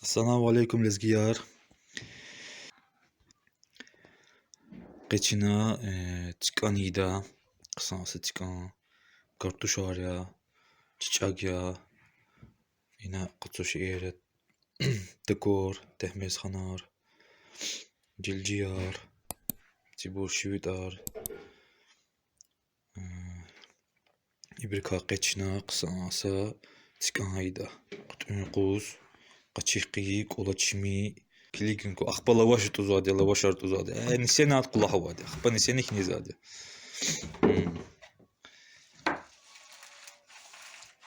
Assalamu alaikum lezgiyar. Geçina çıkan ida, kısası çıkan, kartuş ya, çiçek ya, yine kutuş eret, dekor, tehmez hanar, cilciyar, cibur şivitar, ibrika geçina, kısası çıkan ida, kutun kuz, kaçıqi, kolaçmi, كليكن كو أخبار لواش تزادي لواش تزادي نسينا كل حوادي أخبار نسينا كني زادي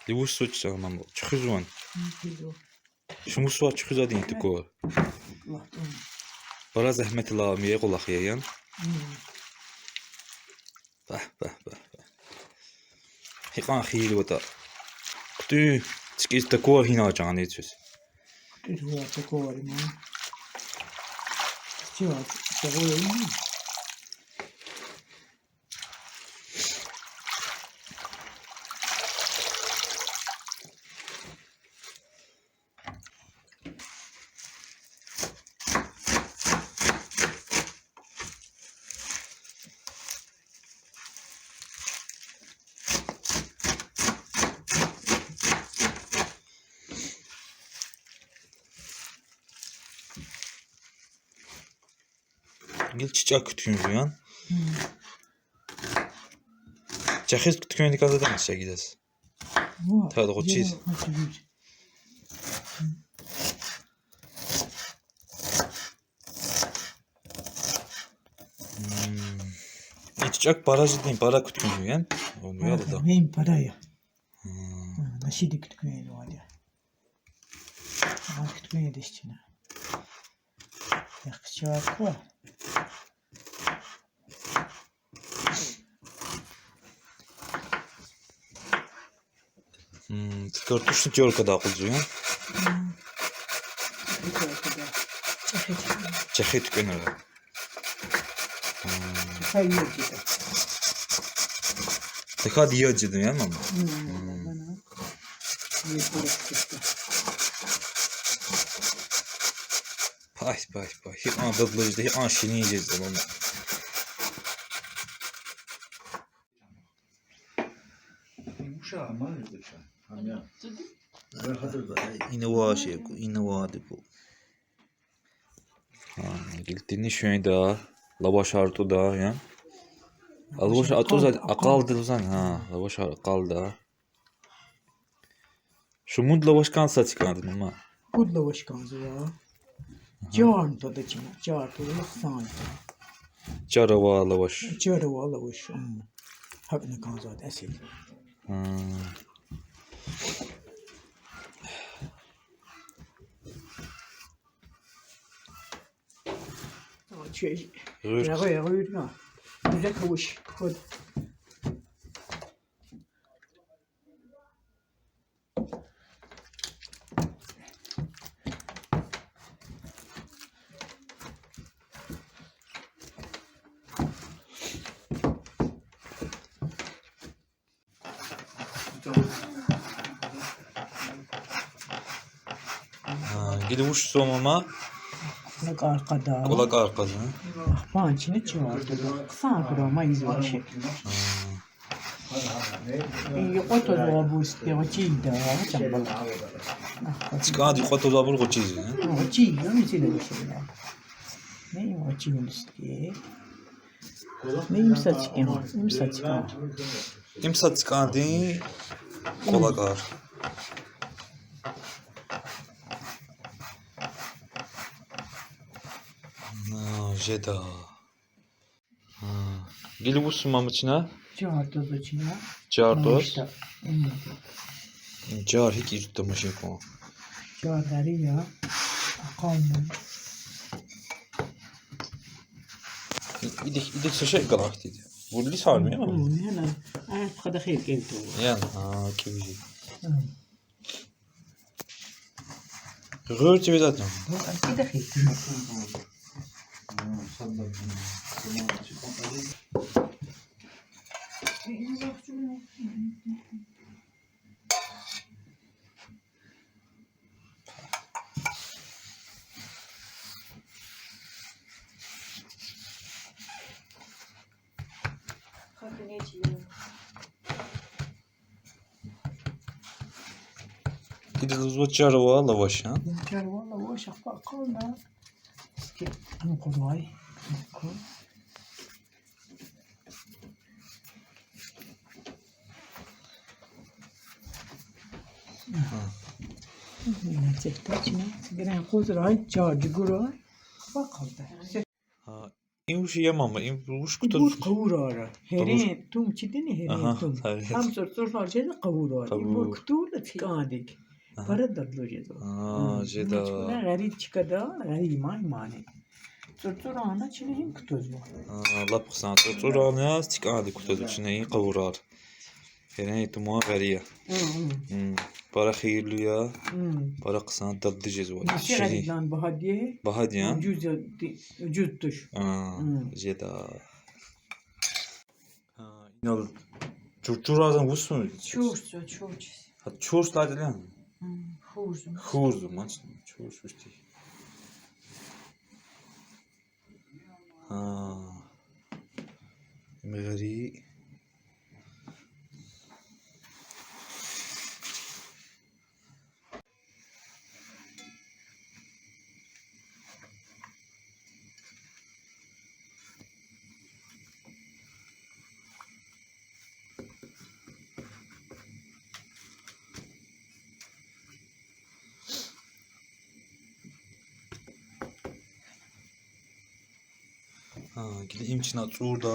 لوش سوتش مام تخزون شو مسوا تخزادين تكور برا زحمة الله مية قول أخيان به هيقان خيل وتا قتو تكيس تكور هنا جاني تشوس تكور ما شغل Gel çiçek kütüğün duyan. Çekiz kütüğün dikkat eder misin gides? Tabii o çiz. Çiçek barajı değil, para kütüğün duyan. Olmuyor da. Benim paraya. Nasıl kütüğün var ya. Kütüğün de işte. Yakışacak var. Kartuş tutuyor kadar kızıyor. Çekiz kütüğün öyle. Tekrar diye acıdın ya mama. Pay. Hep anadolu'da hep aşini yiyeceğiz zaman. İnovasyon bu. Giltini şöyle daha, lavaş artı daha ya. Lavaş artı akaldı uzan ha, lavaş akaldı. Şu mud lavaş kan saç kandın ama. Mud lavaş kansı ya. Can tadı çina, can tadı san. Çarava lavaş. Çarava lavaş. Hakne kansı asil. Rüyür ya. Güzel kavuş. Kod. Gidivuş somama. Kulak arkada. Kulak arkada. Pançını çıvardı. Kısa kurama izbaşı. Oto bu istiyorçiydi. Çambala. Çıkan dikkat olabilir o çiz. O çiğ, mesela bir şey ya. Ne o çiğin istiyor? Neyim saçkan? Neyim saçkan? İmsa çıkan değil. Kulak ar. Jeda. Gidivuş somam içine. Çağırdı da çina. Çardos. Car hiç irtmişim ko. Çağırdı ya. Akalım. İdik şey galak dedi. Vurli sarmıyor mu? Hemen. Kadar hayır geldi o. Yani kimi. Rürt bir zaten. Kadar hayır. كده تظبط جروة لavaş ha. Gel valla o şafa kalma. Ki en kolay. Yine çekti içine. Sigara kozray, çağcı guray. Bakalım. Ha. این روش یه ماما این روش کتا Bu kavurara. Herin, tum çidini Aha, herin tum. evet. Tam sırtlar şeyde kavurara. Kavur. Bu kutuğuyla çıkadık. Aha. Para dadlı cedo. Aa, jeda. Garip çıkada, garip mani. Sırtlar ana çilehin kutuğu. Allah بخسان تو رانه است تیک آدی کتا دوچنه این قورار یعنی تو ما غریه para خیرلویا para قسان داد جزوات Nasıl garip lan bu hadiye? bahad ya Ucuz tuş. jeda inal çurçurazan vus mu Чурсо. ha çurs la dilen Хуже. hurzu maç çurs işte ha مغری gideyim içine çurda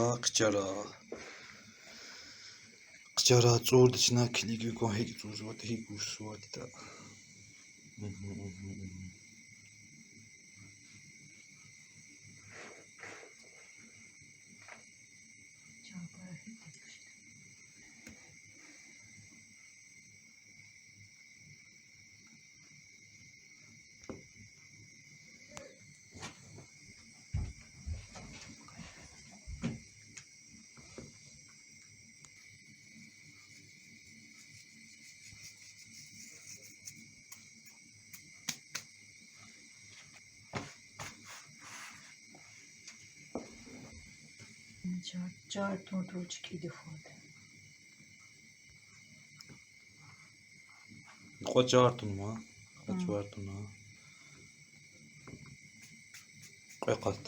qıcara çurda içine kiligi kohi çurda hi kusuat da Чар тут ручки дефолт. qo'chartun ma qo'chartun ha qo'yqat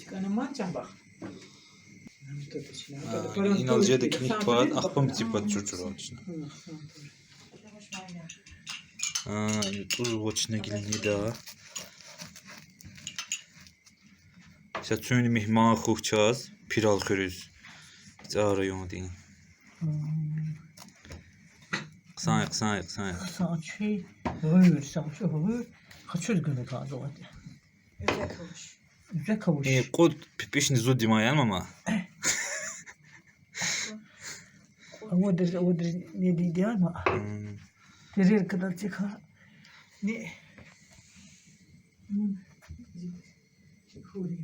Çıkanı mancan bak. inalcıya da kinik tuat akpam tipat çurçuran içine tuz içine gildi da Satürn mihman xuçaz piral xürüz Çağrı yon deyin Qısayıq Saçı, hayır, saçı, hayır. Kaçır günü kaldı o hadi. Özel kavuş. Güzel kavuş. Qod pipişni zud dimayan ama O da ne dedi ama. Nereye kadar çıkar? Ne? Huri.